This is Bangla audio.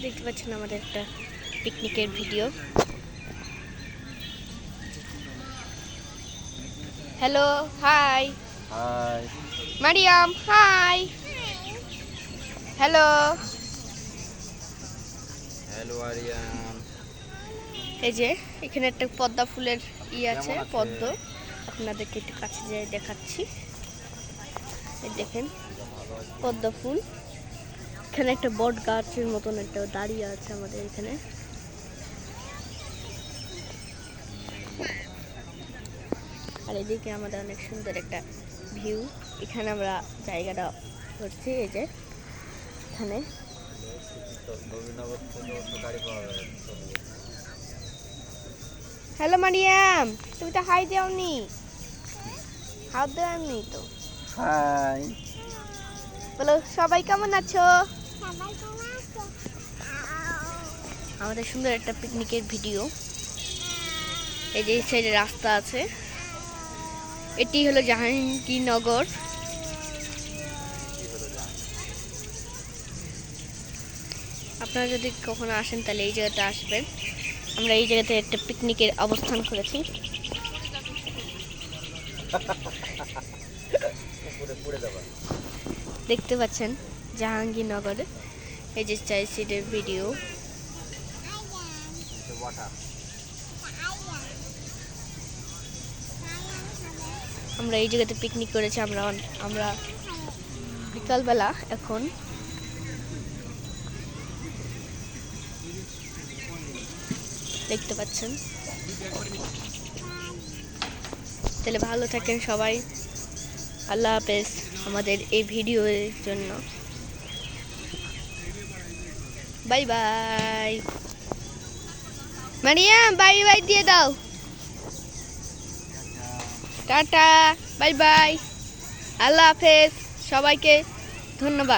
দেখতে পাচ্ছেন আমাদের একটা পিকনিকের video. Hello, hi. Hi. Mariyam, hi. Hello. Hello Aryan. এই যে এখানে একটা পদ্মা ফুলের আছে, কেমন আছে? পদ্ম। আপনাদেরকে একটু কাছে যেয়ে দেখাচ্ছি। এই দেখেন পদ্ম ফুল। এখানে একটা বট গাছের মতন একটা দাঁড়িয়ে আছে আমাদের এখানে। আর এদিকে আমাদের অনেক সুন্দর একটা ভিউ। এখানে আমরা জায়গাটা করছি, এই যে এখানে। হ্যালো মারিয়াম, তুমি তো হাই দেওনি। হাত দেওনি তো। হাই। বলো সবাই কেমন আছো? আমাদের সুন্দর একটা পিকনিকের ভিডিও। এই যে এই সাইডে রাস্তা আছে, এটি হলো জাহাঙ্গীরনগর। আপনারা যদি কখনো আসেন তাহলে এই জায়গাতে আসবেন। আমরা এই জায়গাতে একটা পিকনিকের অবস্থান করেছি। দেখতে পাচ্ছেন জাহাঙ্গীরনগরে এই যে চাই সাইডের ভিডিও। আমরা এই জায়গাতে পিকনিক করেছি। আমরা বিকালবেলা এখন। দেখতে পাচ্ছেন। তাহলে ভালো থাকেন সবাই। আল্লাহ হাফেজ। আমাদের এই ভিডিওর জন্য bye bye. Mariyam bye bye দিয়ে দাও। টাটা, বাই বাই, আল্লাহ হাফেজ। সবাইকে ধন্যবাদ।